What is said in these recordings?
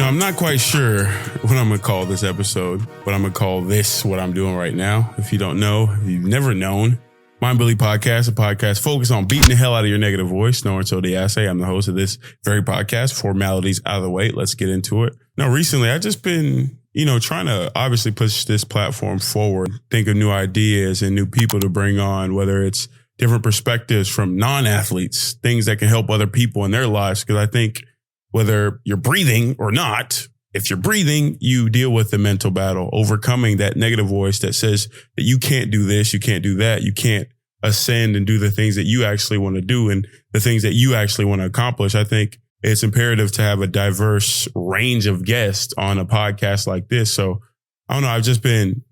I'm not quite sure what I'm going to call this episode, but I'm going to call this what I'm doing right now. If you don't know, if you've never known, Mind Bully Podcast, a podcast focused on beating the hell out of your negative voice. Norense Odiase, I'm the host of this very podcast. Formalities out of the way. Let's get into it. Now, recently, I've just been, trying to obviously push this platform forward, think of new ideas and new people to bring on, whether it's different perspectives from non-athletes, things that can help other people in their lives. Because I think whether you're breathing or not, if you're breathing, you deal with the mental battle, overcoming that negative voice that says that you can't do this, you can't do that, you can't ascend and do the things that you actually want to do and the things that you actually want to accomplish. I think it's imperative to have a diverse range of guests on a podcast like this. So I don't know, I've just been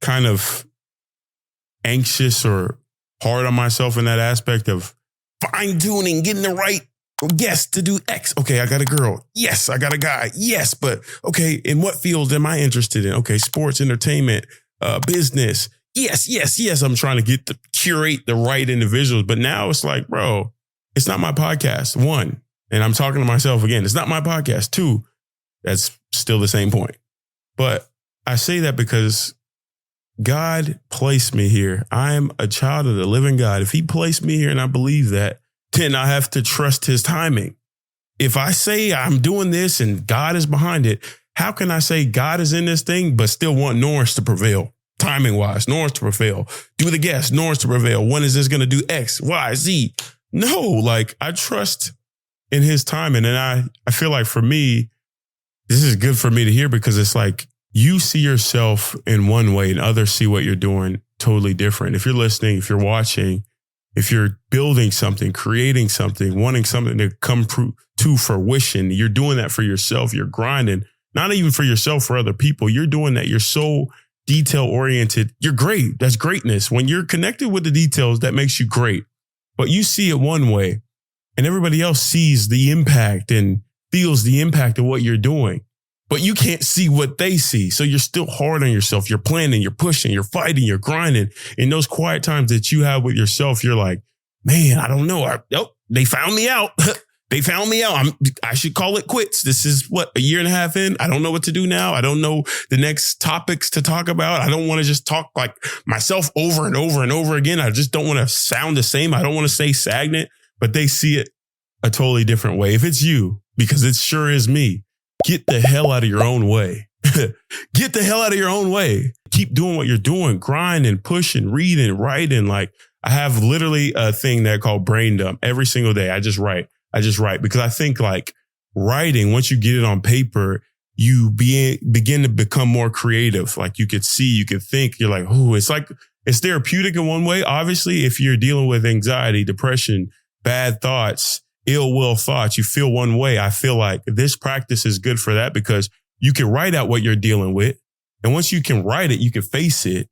kind of anxious or hard on myself in that aspect of fine tuning, getting the right guest to do X. Okay, I got a girl. Yes, I got a guy. Yes, but okay, in what field am I interested in? Okay, sports, entertainment, business. Yes. I'm trying to curate the right individuals. But now it's like, bro, it's not my podcast. One, and I'm talking to myself again. It's not my podcast. Two, that's still the same point. But I say that because God placed me here. I'm a child of the living God. If he placed me here and I believe that, then I have to trust his timing. If I say I'm doing this and God is behind it, how can I say God is in this thing, but still want Norense to prevail? Timing wise, Norense to prevail. Do the guest, Norense to prevail. When is this going to do X, Y, Z? No, like I trust in his timing. And I feel like for me, this is good for me to hear because it's like you see yourself in one way and others see what you're doing totally different. If you're listening, if you're watching, if you're building something, creating something, wanting something to come to fruition, you're doing that for yourself. You're grinding, not even for yourself, for other people. You're doing that. You're so detail oriented. You're great. That's greatness. When you're connected with the details, that makes you great. But you see it one way and everybody else sees the impact and feels the impact of what you're doing. But you can't see what they see. So you're still hard on yourself. You're planning, you're pushing, you're fighting, you're grinding. In those quiet times that you have with yourself, you're like, man, I don't know. They found me out. They found me out. I should call it quits. This is a year and a half in. I don't know what to do now. I don't know the next topics to talk about. I don't want to just talk like myself over and over and over again. I just don't want to sound the same. I don't want to stay stagnant, but they see it a totally different way. If it's you, because it sure is me, get the hell out of your own way. Get the hell out of your own way. Keep doing what you're doing. Grind and push and read and write. And like, I have literally a thing that I call brain dump every single day. I just write because I think like writing, once you get it on paper, you begin to become more creative. Like you could see, you could think, you're like, oh, it's therapeutic in one way. Obviously, if you're dealing with anxiety, depression, bad thoughts, ill will thoughts, you feel one way. I feel like this practice is good for that because you can write out what you're dealing with. And once you can write it, you can face it.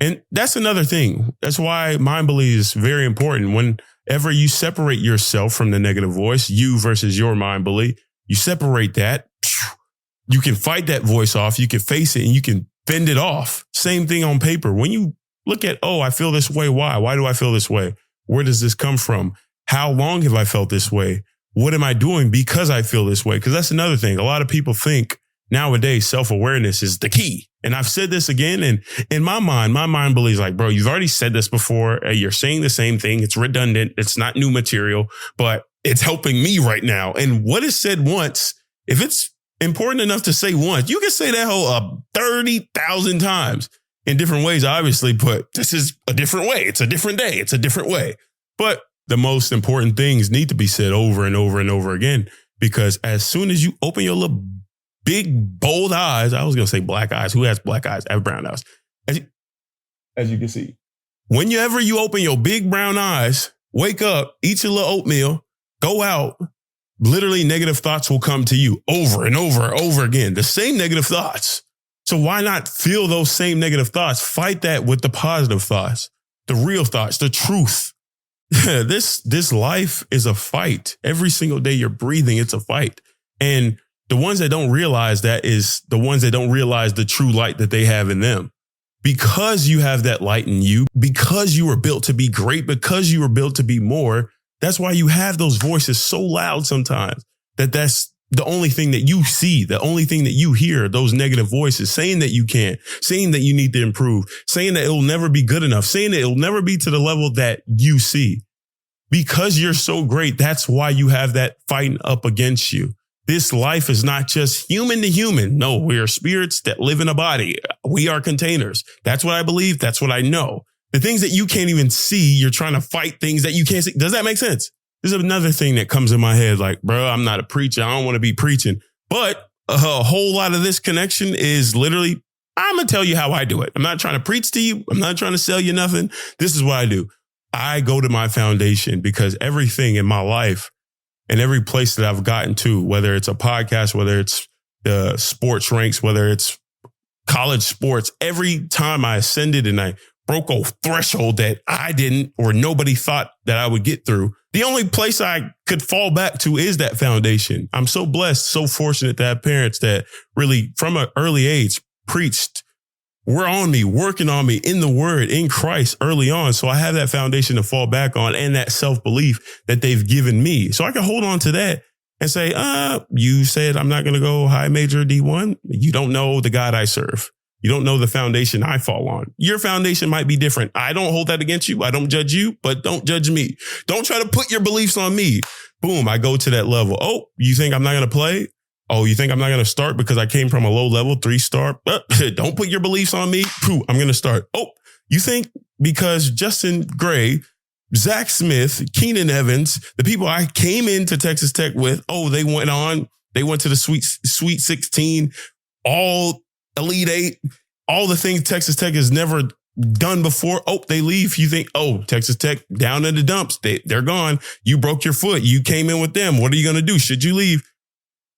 And that's another thing. That's why Mind Bully is very important. Whenever you separate yourself from the negative voice, you versus your Mind Bully, you separate that. You can fight that voice off. You can face it and you can fend it off. Same thing on paper. When you look at, I feel this way. Why? Why do I feel this way? Where does this come from? How long have I felt this way? What am I doing because I feel this way? Because that's another thing. A lot of people think nowadays self-awareness is the key. And I've said this again. And in my mind believes like, bro, you've already said this before. You're saying the same thing. It's redundant. It's not new material, but it's helping me right now. And what is said once, if it's important enough to say once, you can say that whole 30,000 times in different ways, obviously, but this is a different way. It's a different day. It's a different way. But the most important things need to be said over and over and over again, because as soon as you open your little big, bold eyes, I was going to say black eyes. Who has black eyes? I have brown eyes. As you can see, whenever you open your big brown eyes, wake up, eat your little oatmeal, go out, literally negative thoughts will come to you over and over and over again. The same negative thoughts. So why not feel those same negative thoughts? Fight that with the positive thoughts, the real thoughts, the truth. This life is a fight. Every single day you're breathing, it's a fight. And the ones that don't realize that is the ones that don't realize the true light that they have in them. Because you have that light in you, because you were built to be great, because you were built to be more, that's why you have those voices so loud sometimes that's the only thing that you see, the only thing that you hear, those negative voices saying that you can't, saying that you need to improve, saying that it'll never be good enough, saying that it'll never be to the level that you see. Because you're so great, that's why you have that fighting up against you. This life is not just human to human. No, we are spirits that live in a body. We are containers. That's what I believe. That's what I know. The things that you can't even see, you're trying to fight things that you can't see. Does that make sense? This is another thing that comes in my head. Like, bro, I'm not a preacher. I don't want to be preaching. But a whole lot of this connection is literally, I'm going to tell you how I do it. I'm not trying to preach to you. I'm not trying to sell you nothing. This is what I do. I go to my foundation because everything in my life and every place that I've gotten to, whether it's a podcast, whether it's the sports ranks, whether it's college sports, every time I ascended and I broke a threshold that I didn't or nobody thought that I would get through, the only place I could fall back to is that foundation. I'm so blessed, so fortunate to have parents that really from an early age preached, were on me, working on me in the word, in Christ early on. So I have that foundation to fall back on and that self-belief that they've given me. So I can hold on to that and say, you said I'm not going to go high major D1. You don't know the God I serve. You don't know the foundation I fall on. Your foundation might be different. I don't hold that against you. I don't judge you, but don't judge me. Don't try to put your beliefs on me. Boom, I go to that level. Oh, you think I'm not going to play? Oh, you think I'm not going to start because I came from a low level 3-star? Don't put your beliefs on me. Pooh, I'm going to start. Oh, you think because Justin Gray, Zach Smith, Keenan Evans, the people I came into Texas Tech with, they went to the Sweet 16, all Elite 8, all the things Texas Tech has never done before. Oh, they leave. You think, Texas Tech down in the dumps. They're gone. You broke your foot. You came in with them. What are you going to do? Should you leave?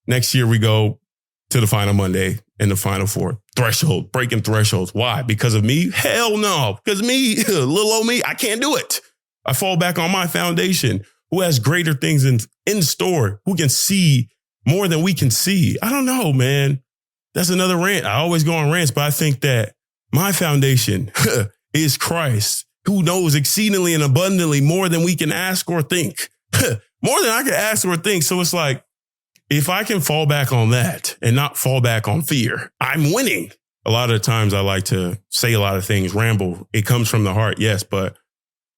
Next year, we go to the final Monday and the final four. Threshold, breaking thresholds. Why? Because of me? Hell no. Because me, little old me, I can't do it. I fall back on my foundation, who has greater things in store, who can see more than we can see. I don't know, man. That's another rant. I always go on rants, but I think that my foundation is Christ, who knows exceedingly and abundantly more than we can ask or think. More than I can ask or think. So it's like, if I can fall back on that and not fall back on fear, I'm winning. A lot of times I like to say a lot of things, ramble. It comes from the heart, yes, but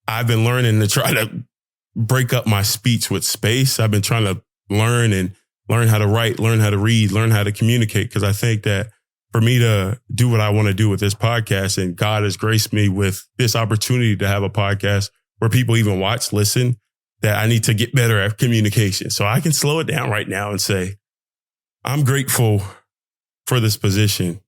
I've been learning to try to break up my speech with space. I've been trying to learn how to write, learn how to read, learn how to communicate, because I think that for me to do what I want to do with this podcast, and God has graced me with this opportunity to have a podcast where people even watch, listen, that I need to get better at communication. So I can slow it down right now and say, I'm grateful for this position.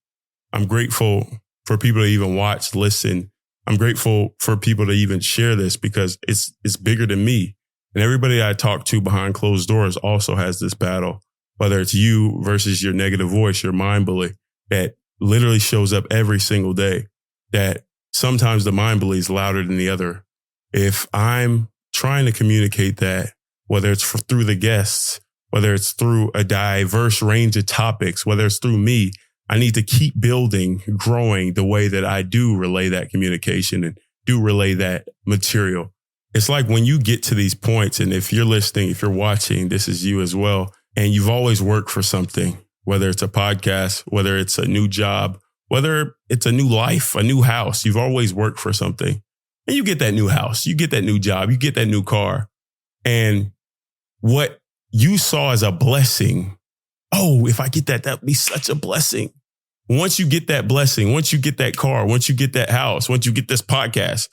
I'm grateful for people to even watch, listen. I'm grateful for people to even share this because it's bigger than me. And everybody I talk to behind closed doors also has this battle, whether it's you versus your negative voice, your mind bully that literally shows up every single day, that sometimes the mind bully is louder than the other. If I'm trying to communicate that, whether it's through the guests, whether it's through a diverse range of topics, whether it's through me, I need to keep building, growing the way that I do relay that communication and do relay that material. It's like when you get to these points, and if you're listening, if you're watching, this is you as well, and you've always worked for something, whether it's a podcast, whether it's a new job, whether it's a new life, a new house, you've always worked for something. And you get that new house, you get that new job, you get that new car. And what you saw as a blessing, if I get that, that'd be such a blessing. Once you get that blessing, once you get that car, once you get that house, once you get this podcast,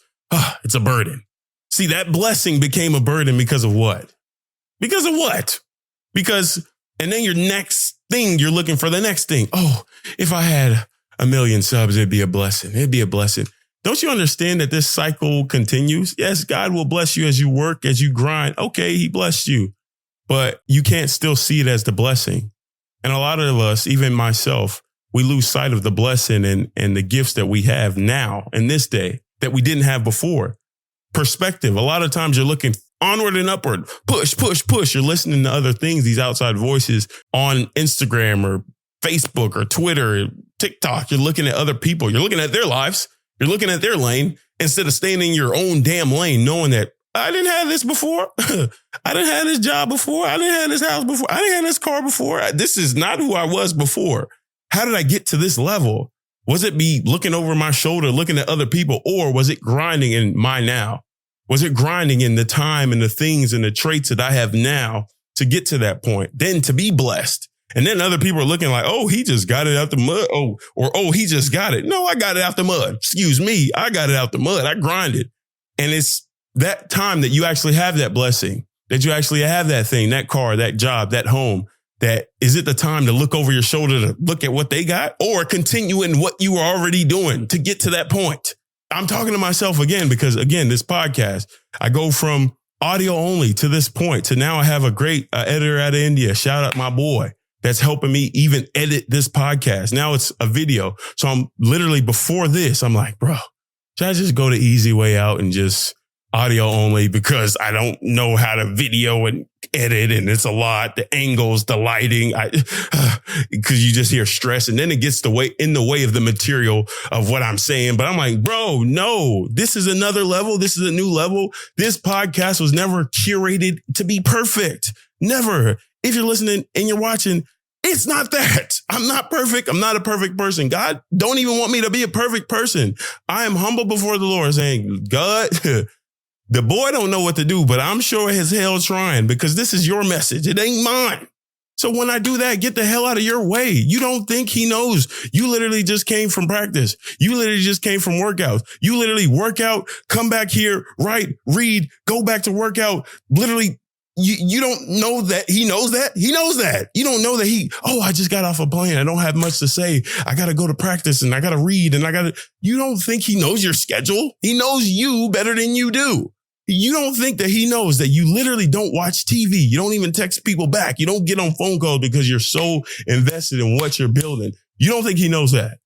it's a burden. See, that blessing became a burden because of what? Because of what? And then your next thing, you're looking for the next thing. If I had 1 million subs, it'd be a blessing. It'd be a blessing. Don't you understand that this cycle continues? Yes, God will bless you as you work, as you grind. Okay, he blessed you, but you can't still see it as the blessing. And a lot of us, even myself, we lose sight of the blessing and the gifts that we have now in this day that we didn't have before. Perspective. A lot of times you're looking onward and upward, push, push, push. You're listening to other things, these outside voices on Instagram or Facebook or Twitter, TikTok. You're looking at other people. You're looking at their lives. You're looking at their lane instead of staying in your own damn lane, knowing that I didn't have this before. I didn't have this job before. I didn't have this house before. I didn't have this car before. This is not who I was before. How did I get to this level? Was it me looking over my shoulder, looking at other people, or was it grinding in my now? Was it grinding in the time and the things and the traits that I have now to get to that point, then to be blessed? And then other people are looking like, oh, he just got it out the mud. Oh, he just got it. No, I got it out the mud. Excuse me. I got it out the mud. I grinded. And it's that time that you actually have that blessing, that you actually have that thing, that car, that job, that home. That is it the time to look over your shoulder to look at what they got, or continue in what you are already doing to get to that point? I'm talking to myself again, because again, this podcast, I go from audio only to this point to now I have a great editor out of India. Shout out my boy that's helping me even edit this podcast. Now it's a video. So I'm literally before this, I'm like, bro, should I just go the easy way out and just audio only, because I don't know how to video and edit, and it's a lot, the angles, the lighting, because you just hear stress, and then it gets in the way of the material of what I'm saying. But I'm like, bro, no, this is another level. This is a new level. This podcast was never curated to be perfect. Never. If you're listening and you're watching, it's not that. I'm not perfect. I'm not a perfect person. God don't even want me to be a perfect person. I am humble before the Lord, saying, God, the boy don't know what to do, but I'm sure as hell trying, because this is your message. It ain't mine. So when I do that, get the hell out of your way. You don't think he knows. You literally just came from practice. You literally just came from workouts. You literally work out, come back here, write, read, go back to workout. Literally, you don't know that he knows that. He knows that. You don't know that I just got off a plane. I don't have much to say. I got to go to practice and I got to read and you don't think he knows your schedule? He knows you better than you do. You don't think that he knows that you literally don't watch TV. You don't even text people back. You don't get on phone calls because you're so invested in what you're building. You don't think he knows that.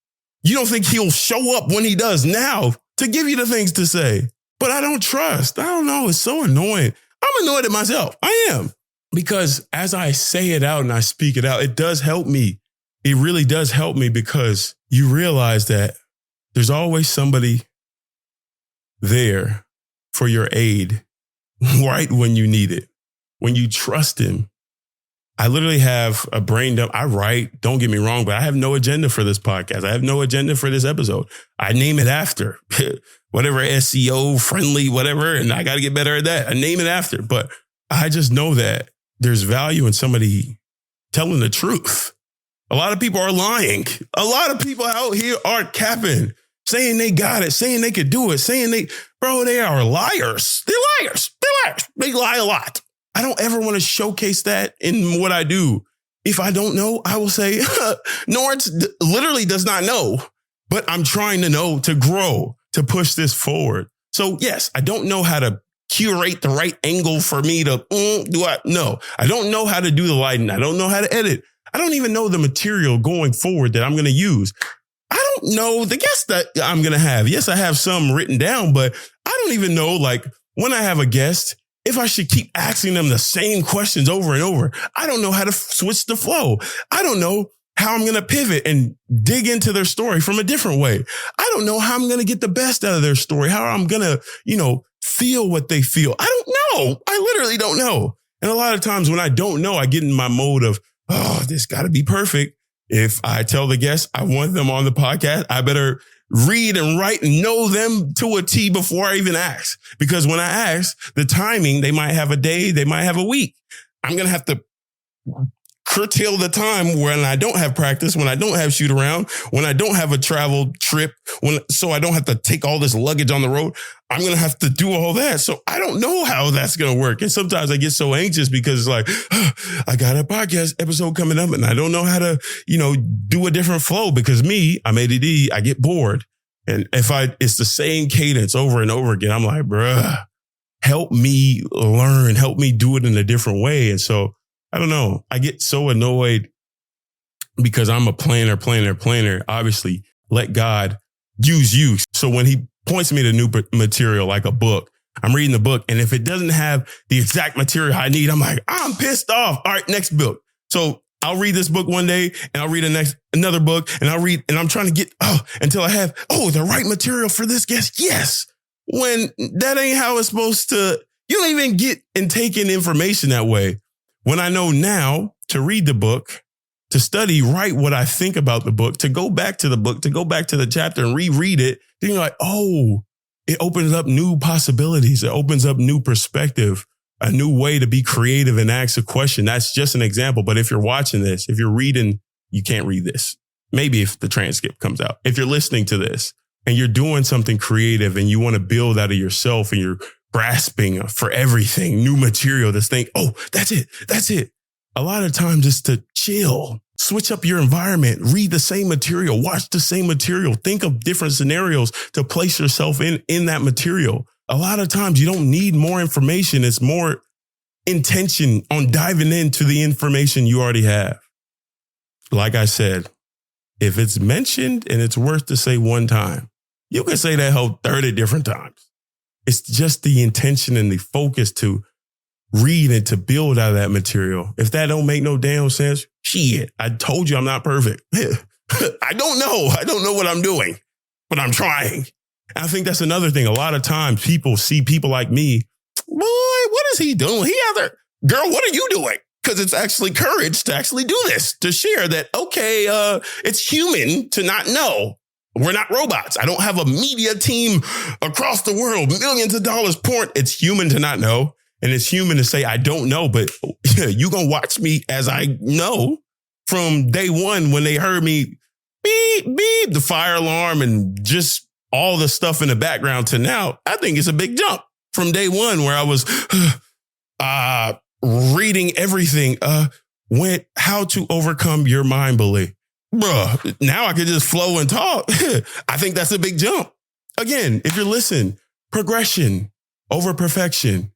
You don't think he'll show up when he does now to give you the things to say. But I don't trust. I don't know. It's so annoying. I'm annoyed at myself. I am. Because as I say it out and I speak it out, it does help me. It really does help me, because you realize that there's always somebody there for your aid right when you need it, when you trust him. I literally have a brain dump. I write, don't get me wrong, but I have no agenda for this podcast. I have no agenda for this episode. I name it after whatever SEO friendly, whatever. And I got to get better at that. I name it after, but I just know that there's value in somebody telling the truth. A lot of people are lying. A lot of people out here are capping, saying they got it, saying they could do it, they are liars. They're liars. They lie a lot. I don't ever want to showcase that in what I do. If I don't know, I will say, Norense literally does not know, but I'm trying to know, to grow, to push this forward. So yes, I don't know how to curate the right angle for me to No, I don't know how to do the lighting. I don't know how to edit. I don't even know the material going forward that I'm going to use. I don't know the guests that I'm going to have. Yes, I have some written down, but I don't even know, like, when I have a guest, if I should keep asking them the same questions over and over. I don't know how to switch the flow. I don't know how I'm going to pivot and dig into their story from a different way. I don't know how I'm going to get the best out of their story, how I'm going to, feel what they feel. I don't know. I literally don't know. And a lot of times when I don't know, I get in my mode of, this got to be perfect. If I tell the guests I want them on the podcast, I better read and write and know them to a T before I even ask. Because when I ask, the timing, they might have a day, they might have a week. I'm going to have to curtail the time when I don't have practice, when I don't have shoot around, when I don't have a travel trip, so I don't have to take all this luggage on the road. I'm going to have to do all that. So I don't know how that's going to work. And sometimes I get so anxious because it's like, I got a podcast episode coming up and I don't know how to, do a different flow, because I'm ADD. I get bored. And it's the same cadence over and over again. I'm like, bruh, help me learn, help me do it in a different way. And so I don't know. I get so annoyed because I'm a planner. Obviously, let God use you. So when he points me to new material, like a book, I'm reading the book. And if it doesn't have the exact material I need, I'm like, I'm pissed off. All right, next book. So I'll read this book one day and I'll read another book and I'm trying to get, until I have, the right material for this guest. Yes. When that ain't how it's supposed to, You don't even get and take in information that way. When I know now to read the book, to study, write what I think about the book, to go back to the book, to go back to the chapter and reread it, then you're like, oh, it opens up new possibilities. It opens up new perspective, a new way to be creative and ask a question. That's just an example. But if you're watching this, if you're reading, you can't read this. Maybe if the transcript comes out, if you're listening to this and you're doing something creative and you want to build out of yourself and you're grasping for everything, new material, to think, oh, that's it. That's it. A lot of times it's to chill, switch up your environment, read the same material, watch the same material, think of different scenarios to place yourself in that material. A lot of times you don't need more information. It's more intention on diving into the information you already have. Like I said, if it's mentioned and it's worth to say one time, you can say that whole 30 different times. It's just the intention and the focus to read and to build out of that material. If that don't make no damn sense, shit, I told you I'm not perfect. I don't know. I don't know what I'm doing, but I'm trying. And I think that's another thing. A lot of times people see people like me. Boy, what is he doing? Girl, what are you doing? Because it's actually courage to actually do this, to share that, okay, it's human to not know. We're not robots. I don't have a media team across the world, millions of dollars pouring. It's human to not know. And it's human to say, I don't know, but you going to watch me as I know from day one when they heard me beep, beep, the fire alarm and just all the stuff in the background to now. I think it's a big jump from day one where I was reading everything. How to overcome your mind belief. Bruh, now I can just flow and talk. I think that's a big jump. Again, if you're listening, progression over perfection.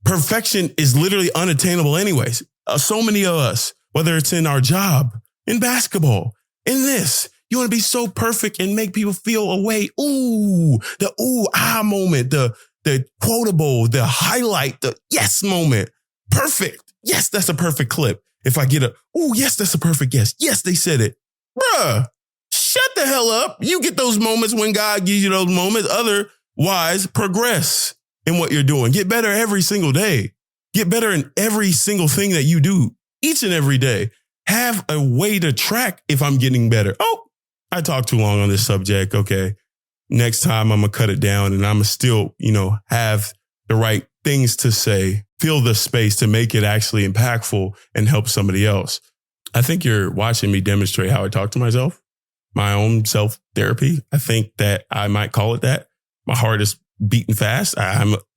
Perfection is literally unattainable anyways. So many of us, whether it's in our job, in basketball, in this, you want to be so perfect and make people feel a way. Ooh, the ooh, ah moment, the quotable, the highlight, the yes moment. Perfect. Yes, that's a perfect clip. If I get ooh, yes, that's a perfect yes. Yes, they said it. Bruh, shut the hell up. You get those moments when God gives you those moments. Otherwise, progress in what you're doing. Get better every single day. Get better in every single thing that you do each and every day. Have a way to track if I'm getting better. Oh, I talked too long on this subject. Okay. Next time I'm going to cut it down and I'm going to still, have the right things to say, fill the space to make it actually impactful and help somebody else. I think you're watching me demonstrate how I talk to myself, my own self-therapy. I think that I might call it that. My heart is beating fast.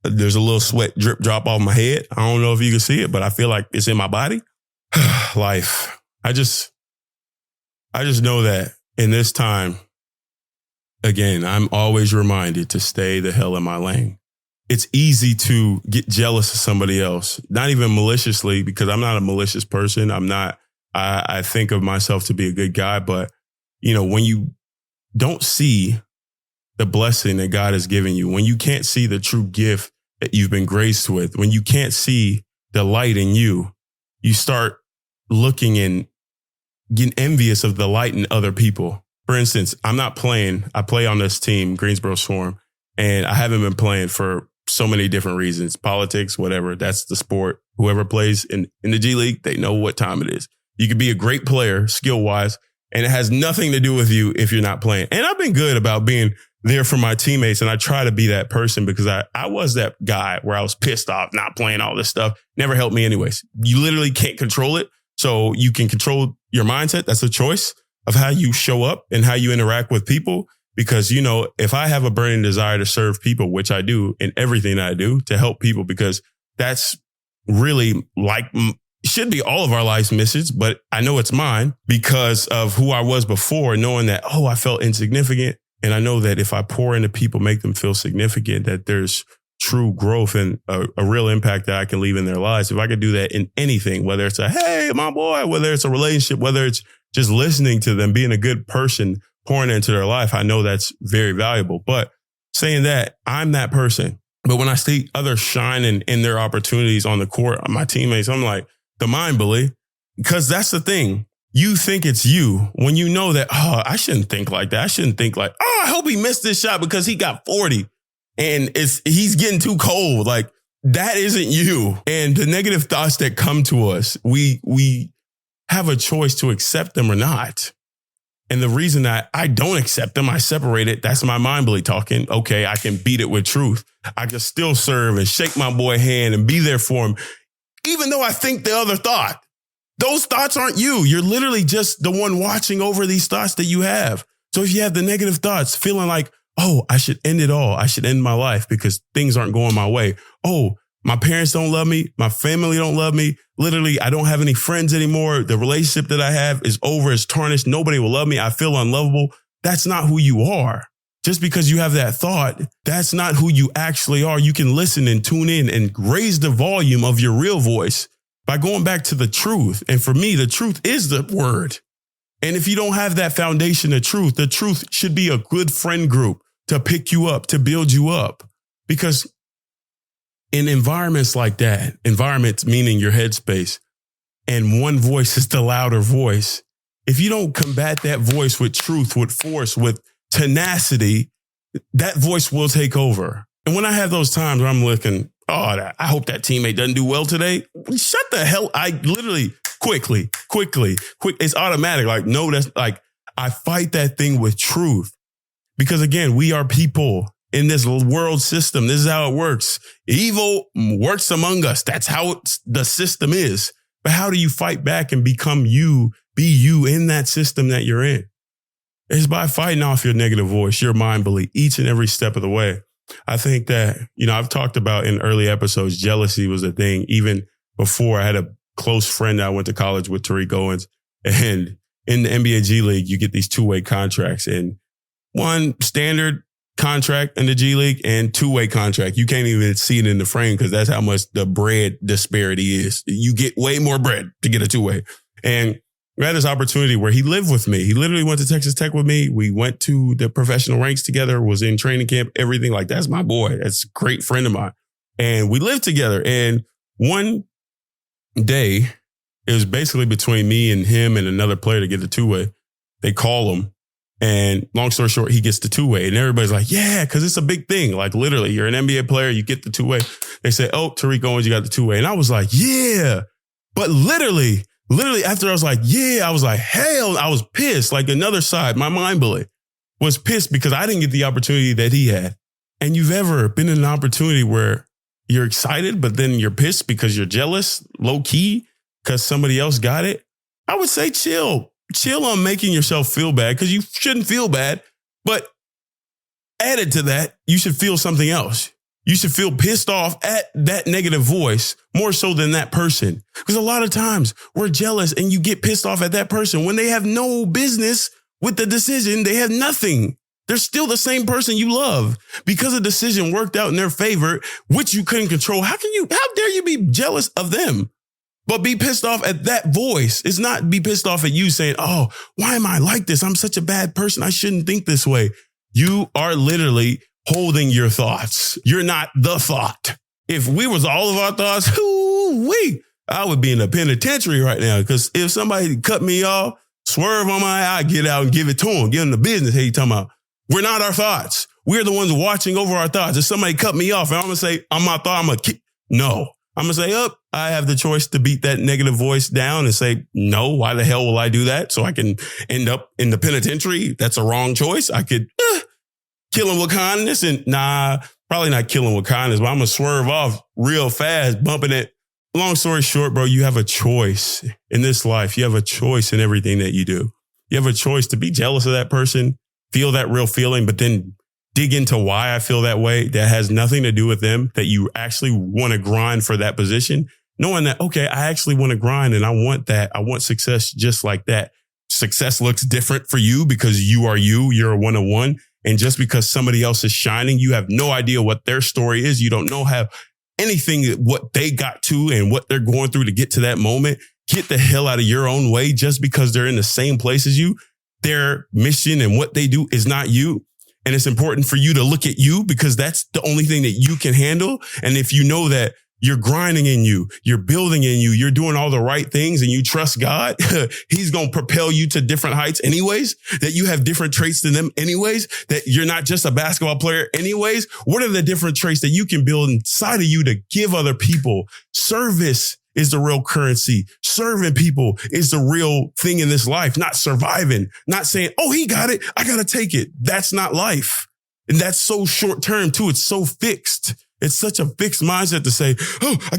There's a little sweat drip drop off my head. I don't know if you can see it, but I feel like it's in my body. Life. I just know that in this time, again, I'm always reminded to stay the hell in my lane. It's easy to get jealous of somebody else, not even maliciously, because I'm not a malicious person. I think of myself to be a good guy, but when you don't see the blessing that God has given you, when you can't see the true gift that you've been graced with, when you can't see the light in you, you start looking and getting envious of the light in other people. For instance, I'm not playing. I play on this team, Greensboro Swarm, and I haven't been playing for so many different reasons, politics, whatever. That's the sport. Whoever plays in the G League, they know what time it is. You could be a great player skill wise, and it has nothing to do with you if you're not playing. And I've been good about being there for my teammates. And I try to be that person because I was that guy where I was pissed off, not playing all this stuff. Never helped me anyways. You literally can't control it. So you can control your mindset. That's a choice of how you show up and how you interact with people. Because, if I have a burning desire to serve people, which I do in everything that I do, to help people, because that's really should be all of our life's missions, but I know it's mine because of who I was before, knowing that, I felt insignificant. And I know that if I pour into people, make them feel significant, that there's true growth and a real impact that I can leave in their lives. If I could do that in anything, whether it's a, hey, my boy, whether it's a relationship, whether it's just listening to them, being a good person, pouring into their life, I know that's very valuable. But saying that, I'm that person. But when I see others shining in their opportunities on the court, my teammates, I'm like, the mind belief, because that's the thing. You think it's you when you know that, I shouldn't think like that. I shouldn't think like, I hope he missed this shot because he got 40 and he's getting too cold. Like, that isn't you. And the negative thoughts that come to us, we have a choice to accept them or not. And the reason that I don't accept them, I separate it. That's my mind bully talking. Okay, I can beat it with truth. I can still serve and shake my boy hand and be there for him, even though I think the other thought. Those thoughts aren't you. You're literally just the one watching over these thoughts that you have. So if you have the negative thoughts, feeling like, oh, I should end it all. I should end my life because things aren't going my way. Oh, my parents don't love me. My family don't love me. Literally, I don't have any friends anymore. The relationship that I have is over, is tarnished. Nobody will love me. I feel unlovable. That's not who you are. Just because you have that thought, that's not who you actually are. You can listen and tune in and raise the volume of your real voice by going back to the truth. And for me, the truth is the word. And if you don't have that foundation of truth, the truth should be a good friend group to pick you up, to build you up. Because in environments like that, environments meaning your headspace, and one voice is the louder voice. If you don't combat that voice with truth, with force, with tenacity, that voice will take over. And when I have those times where I'm looking, oh, I hope that teammate doesn't do well today. Shut the hell. I literally quick. It's automatic. Like, no, that's like, I fight that thing with truth. Because again, we are people in this world system. This is how it works. Evil works among us. That's how the system is. But how do you fight back and become you, be you in that system that you're in? It's by fighting off your negative voice, your mind bully, each and every step of the way. I think that, I've talked about in early episodes, jealousy was a thing. Even before, I had a close friend that I went to college with, Tariq Owens. And in the NBA G League, you get these two-way contracts, and one standard contract in the G League and two-way contract. You can't even see it in the frame because that's how much the bread disparity is. You get way more bread to get a two-way. And we had this opportunity where he lived with me. He literally went to Texas Tech with me. We went to the professional ranks together, was in training camp, everything. Like, that's my boy. That's a great friend of mine. And we lived together. And one day, it was basically between me and him and another player to get the two-way. They call him. And long story short, he gets the two-way. And everybody's like, yeah, because it's a big thing. Like, literally, you're an NBA player, you get the two-way. They say, oh, Tariq Owens, you got the two-way. And I was like, yeah. But literally after I was like, yeah, I was like, hell, I was pissed. Like, another side, my mind bully was pissed because I didn't get the opportunity that he had. And you've ever been in an opportunity where you're excited, but then you're pissed because you're jealous, low key, because somebody else got it? I would say chill on making yourself feel bad, because you shouldn't feel bad. But added to that, you should feel something else. You should feel pissed off at that negative voice more so than that person. Because a lot of times we're jealous and you get pissed off at that person when they have no business with the decision. They have nothing. They're still the same person you love. Because a decision worked out in their favor, which you couldn't control. How dare you be jealous of them? But be pissed off at that voice. It's not be pissed off at you saying, oh, why am I like this? I'm such a bad person. I shouldn't think this way. You are literally holding your thoughts. You're not the thought. If we was all of our thoughts, I would be in a penitentiary right now. Because if somebody cut me off, swerve on my eye, get out and give it to them. Give them the business. Hey, you talking about? We're not our thoughts. We're the ones watching over our thoughts. If somebody cut me off and I'm going to say, I'm my thought, I'm going to keep. No. I'm going to say, I have the choice to beat that negative voice down and say, no, why the hell will I do that? So I can end up in the penitentiary. That's a wrong choice. I could kill him with kindness, and probably not kill him with kindness, but I'm going to swerve off real fast, bumping it. Long story short, bro, you have a choice in this life. You have a choice in everything that you do. You have a choice to be jealous of that person, feel that real feeling, but then dig into why I feel that way. That has nothing to do with them, that you actually want to grind for that position, knowing that, okay, I actually want to grind and I want that. I want success just like that. Success looks different for you because you are you. You're a one-on-one. And just because somebody else is shining, you have no idea what their story is. You don't know have anything, what they got to and what they're going through to get to that moment. Get the hell out of your own way. Just because they're in the same place as you, their mission and what they do is not you. And it's important for you to look at you because that's the only thing that you can handle. And if you know that you're grinding in you, you're building in you, you're doing all the right things and you trust God, he's going to propel you to different heights anyways, that you have different traits than them anyways, that you're not just a basketball player anyways. What are the different traits that you can build inside of you to give other people? Service is the real currency. Serving people is the real thing in this life, not surviving, not saying, oh, he got it, I got to take it. That's not life. And that's so short term too. It's so fixed. It's such a fixed mindset to say, I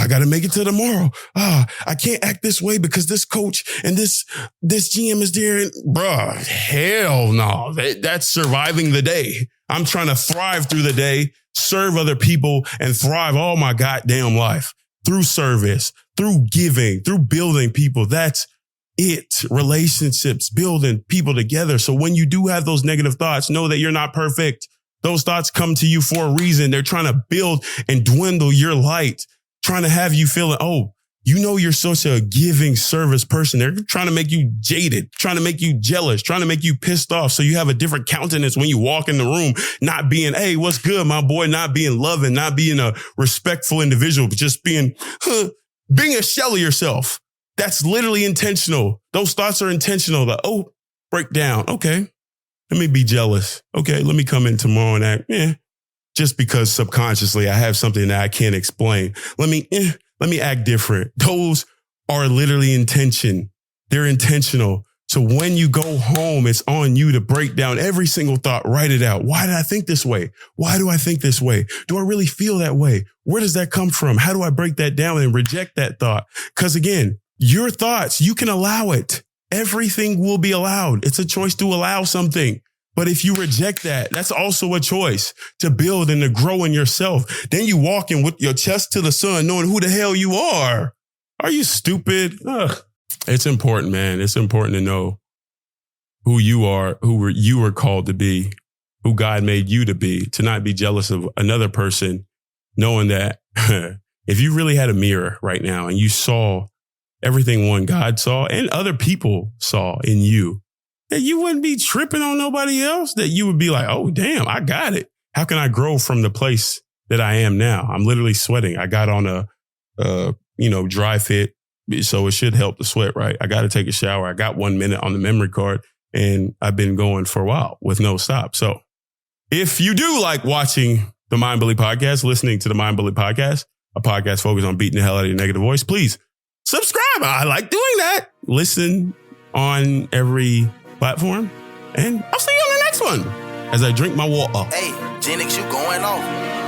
gotta make it to tomorrow. I can't act this way because this coach and this GM is there. And, bruh, hell no. That's surviving the day. I'm trying to thrive through the day, serve other people, and thrive all my goddamn life through service, through giving, through building people. That's it. Relationships, building people together. So when you do have those negative thoughts, know that you're not perfect. Those thoughts come to you for a reason. They're trying to build and dwindle your light, trying to have you feeling, oh, you know, you're such a giving service person. They're trying to make you jaded, trying to make you jealous, trying to make you pissed off. So you have a different countenance when you walk in the room, not being, hey, what's good, my boy, not being loving, not being a respectful individual, but just being a shell of yourself. That's literally intentional. Those thoughts are intentional. Like, oh, break down. Okay. Let me be jealous. Okay, let me come in tomorrow and act, just because subconsciously I have something that I can't explain. Let me act different. Those are literally intention. They're intentional. So when you go home, it's on you to break down every single thought, write it out. Why did I think this way? Why do I think this way? Do I really feel that way? Where does that come from? How do I break that down and reject that thought? Because again, your thoughts, you can allow it. Everything will be allowed. It's a choice to allow something. But if you reject that, that's also a choice to build and to grow in yourself. Then you walk in with your chest to the sun, knowing who the hell you are. Are you stupid? Ugh. It's important, man. It's important to know who you are, you were called to be, who God made you to be, to not be jealous of another person, knowing that if you really had a mirror right now and you saw everything one God saw and other people saw in you, that you wouldn't be tripping on nobody else, that you would be like, oh, damn, I got it. How can I grow from the place that I am now? I'm literally sweating. I got on a dry fit, so it should help the sweat, right? I got to take a shower. I got 1 minute on the memory card and I've been going for a while with no stop. So if you do like watching the Mind Bully podcast, listening to the Mind Bully podcast, a podcast focused on beating the hell out of your negative voice, please subscribe. I like doing that. Listen on every platform, and I'll see you on the next one as I drink my water. Hey, Genix, you going off.